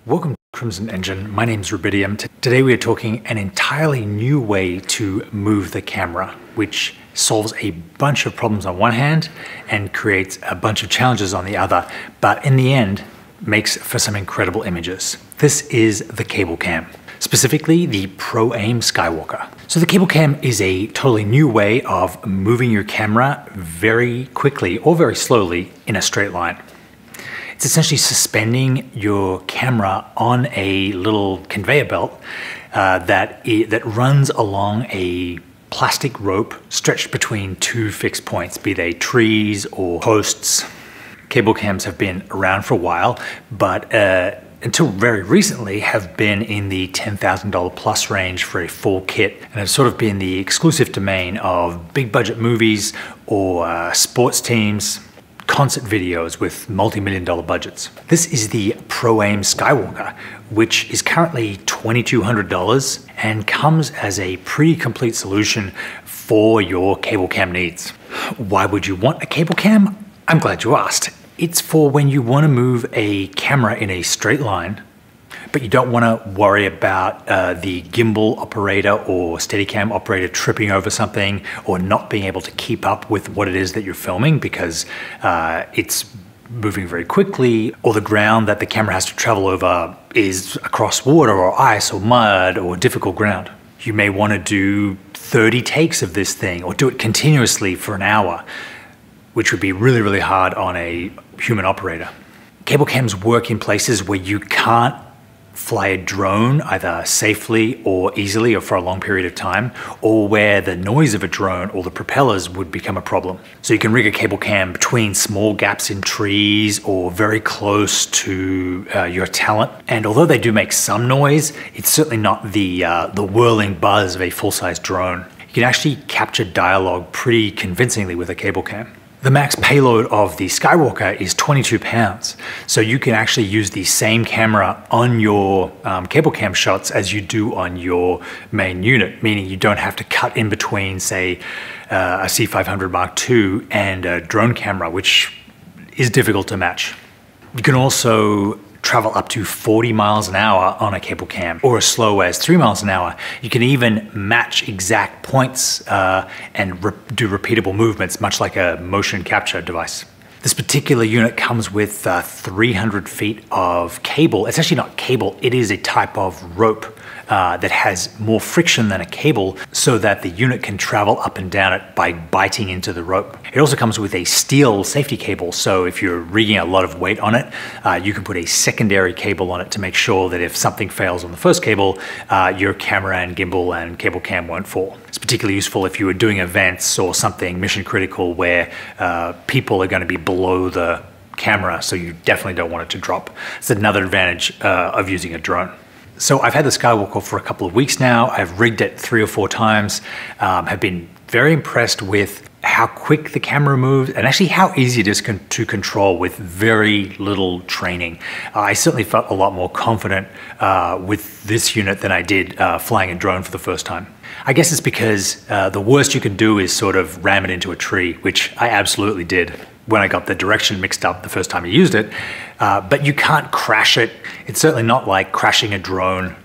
Welcome to Crimson Engine. My name's Rubidium. Today we are talking an entirely new way to move the camera, which solves a bunch of problems on one hand and creates a bunch of challenges on the other, but in the end makes for some incredible images. This is the Cablecam, specifically the Proaim Skywalker. So the Cablecam is a totally new way of moving your camera very quickly or very slowly in a straight line. It's essentially suspending your camera on a little conveyor belt that runs along a plastic rope stretched between two fixed points, be they trees or posts. Cablecams have been around for a while, but until very recently have been in the $10,000 plus range for a full kit and have sort of been the exclusive domain of big budget movies or sports teams, concert videos with multi-million-dollar budgets. This is the Proaim Skywalker, which is currently $2,200 and comes as a pretty complete solution for your Cablecam needs. Why would you want a Cablecam? I'm glad you asked. It's for when you want to move a camera in a straight line, but you don't want to worry about the gimbal operator or Steadicam operator tripping over something or not being able to keep up with what it is that you're filming because it's moving very quickly, or the ground that the camera has to travel over is across water or ice or mud or difficult ground. You may want to do 30 takes of this thing or do it continuously for an hour, which would be really, really hard on a human operator. Cablecams work in places where you can't fly a drone either safely or easily or for a long period of time, or where the noise of a drone or the propellers would become a problem. So you can rig a Cablecam between small gaps in trees or very close to your talent. And although they do make some noise, it's certainly not the whirling buzz of a full-size drone. You can actually capture dialogue pretty convincingly with a Cablecam. The max payload of the Skywalker is 22 pounds, so you can actually use the same camera on your Cablecam shots as you do on your main unit, meaning you don't have to cut in between, say, a C500 Mark II and a drone camera, which is difficult to match. You can also travel up to 40 miles an hour on a Cablecam, or as slow as 3 miles an hour. You can even match exact points and do repeatable movements, much like a motion capture device. This particular unit comes with 300 feet of cable. It's actually not cable, it is a type of rope that has more friction than a cable so that the unit can travel up and down it by biting into the rope. It also comes with a steel safety cable, so if you're rigging a lot of weight on it, you can put a secondary cable on it to make sure that if something fails on the first cable, your camera and gimbal and Cablecam won't fall. It's particularly useful if you are doing events or something mission critical where people are going to be below the camera, so you definitely don't want it to drop. It's another advantage of using a drone. So I've had the Skywalker for a couple of weeks now. I've rigged it 3 or 4 times, have been very impressed with how quick the camera moves and actually how easy it is to control with very little training. I certainly felt a lot more confident with this unit than I did flying a drone for the first time. I guess it's because the worst you can do is sort of ram it into a tree, which I absolutely did when I got the direction mixed up the first time I used it, but you can't crash it. It's certainly not like crashing a drone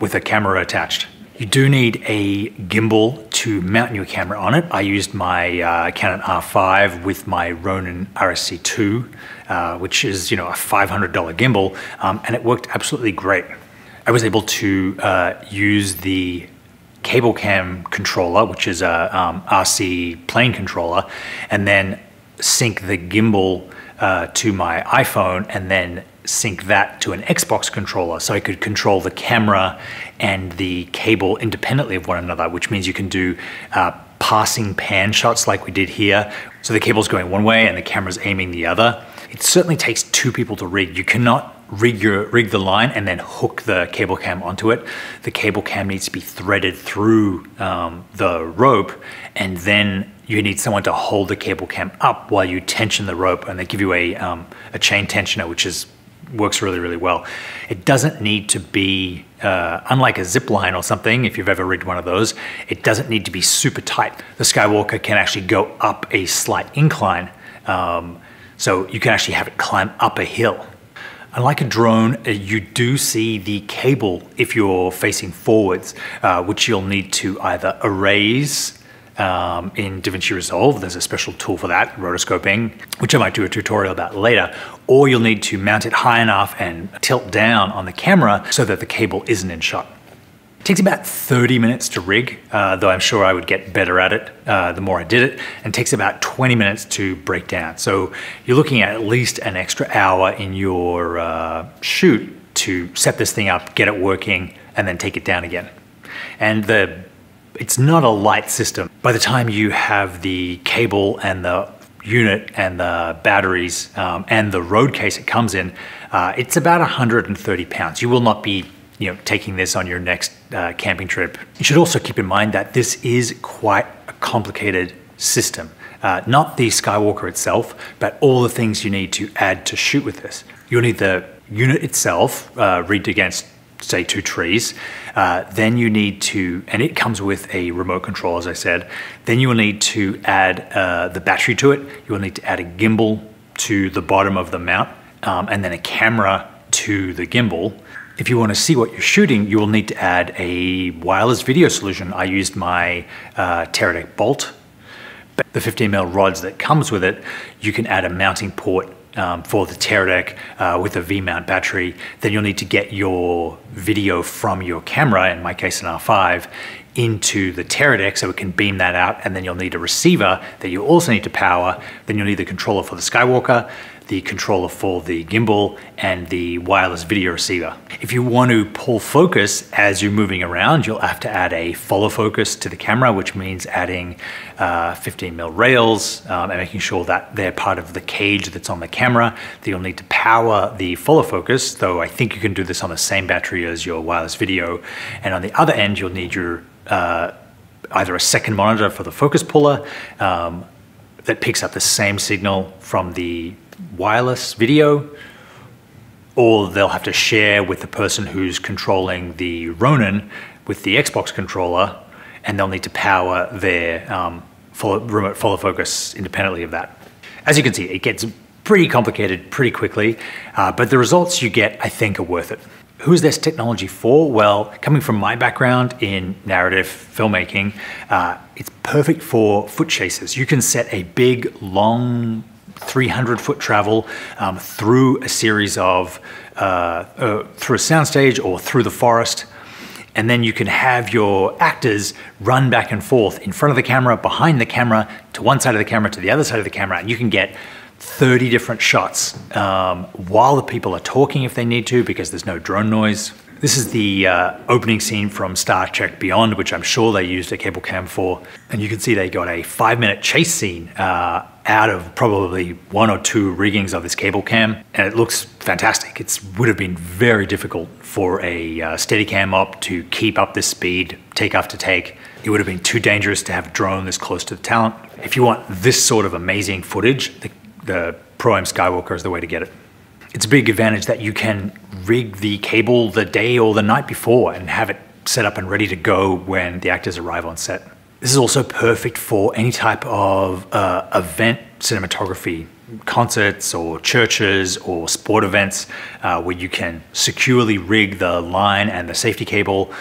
with a camera attached. You do need a gimbal to mount your camera on it. I used my Canon R5 with my Ronin RSC2, which is, a $500 gimbal, and it worked absolutely great. I was able to use the Cablecam controller, which is a RC plane controller, and then sync the gimbal to my iPhone and then sync that to an Xbox controller so I could control the camera and the cable independently of one another, which means you can do passing pan shots like we did here. So the cable's going one way and the camera's aiming the other. It certainly takes 2 people to rig. You cannot rig the line and then hook the Cablecam onto it. The Cablecam needs to be threaded through the rope, and then you need someone to hold the Cablecam up while you tension the rope, and they give you a chain tensioner, which works really, really well. It doesn't need to be, unlike a zip line or something, if you've ever rigged one of those, it doesn't need to be super tight. The Skywalker can actually go up a slight incline, so you can actually have it climb up a hill. Unlike a drone, you do see the cable if you're facing forwards, which you'll need to either erase in DaVinci Resolve. There's a special tool for that, rotoscoping, which I might do a tutorial about later, or you'll need to mount it high enough and tilt down on the camera so that the cable isn't in shot. It takes about 30 minutes to rig, though I'm sure I would get better at it the more I did it, and takes about 20 minutes to break down. So you're looking at least an extra hour in your shoot to set this thing up, get it working, and then take it down again. And it's not a light system. By the time you have the cable and the unit and the batteries and the road case it comes in, it's about 130 pounds. You will not be taking this on your next camping trip. You should also keep in mind that this is quite a complicated system. Not the Skywalker itself, but all the things you need to add to shoot with this. You'll need the unit itself, rigged against, say, 2 trees. Then you need to, and it comes with a remote control, as I said. Then you will need to add the battery to it. You will need to add a gimbal to the bottom of the mount, and then a camera to the gimbal. If you want to see what you're shooting, you will need to add a wireless video solution. I used my Teradek Bolt. The 15mm rods that comes with it, you can add a mounting port for the Teradek with a V-mount battery. Then you'll need to get your video from your camera, in my case an R5, into the Teradek so it can beam that out, and then you'll need a receiver that you also need to power. Then you'll need the controller for the Skywalker, the controller for the gimbal, and the wireless video receiver. If you want to pull focus as you're moving around, you'll have to add a follow focus to the camera, which means adding 15mm rails and making sure that they're part of the cage that's on the camera. Then you'll need to power the follow focus, though I think you can do this on the same battery as your wireless video. And on the other end, you'll need your either a second monitor for the focus puller that picks up the same signal from the wireless video, or they'll have to share with the person who's controlling the Ronin with the Xbox controller, and they'll need to power their remote follow focus independently of that. As you can see, it gets pretty complicated pretty quickly, but the results you get, I think, are worth it. Who's this technology for? Well, coming from my background in narrative filmmaking, it's perfect for foot chases. You can set a big, long 300-foot travel through a series of, through a soundstage or through the forest. And then you can have your actors run back and forth in front of the camera, behind the camera, to one side of the camera, to the other side of the camera. And you can get 30 different shots while the people are talking if they need to, because there's no drone noise. This is the opening scene from Star Trek Beyond, which I'm sure they used a Cablecam for. And you can see they got a 5-minute chase scene out of probably 1 or 2 riggings of this Cablecam. And it looks fantastic. It would have been very difficult for a Steadicam op to keep up this speed, take after take. It would have been too dangerous to have a drone this close to the talent. If you want this sort of amazing footage, the Proaim Skywalker is the way to get it. It's a big advantage that you can rig the cable the day or the night before and have it set up and ready to go when the actors arrive on set. This is also perfect for any type of event cinematography, concerts or churches or sport events where you can securely rig the line and the safety cable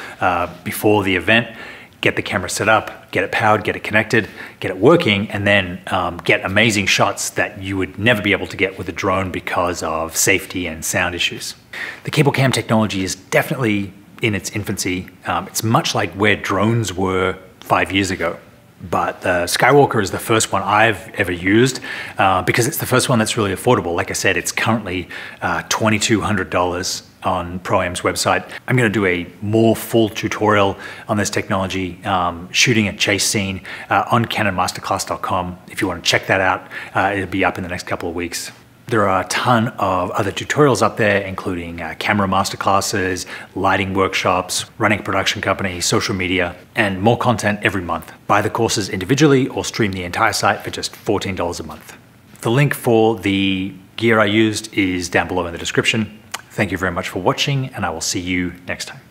before the event, get the camera set up, get it powered, get it connected, get it working, and then get amazing shots that you would never be able to get with a drone because of safety and sound issues. The Cablecam technology is definitely in its infancy. It's much like where drones were 5 years ago. But the Skywalker is the first one I've ever used because it's the first one that's really affordable. Like I said, it's currently $2,200 on Proaim's website. I'm going to do a more full tutorial on this technology, shooting a chase scene on canonmasterclass.com. If you want to check that out, it'll be up in the next couple of weeks. There are a ton of other tutorials up there, including camera masterclasses, lighting workshops, running a production company, social media, and more content every month. Buy the courses individually or stream the entire site for just $14 a month. The link for the gear I used is down below in the description. Thank you very much for watching, and I will see you next time.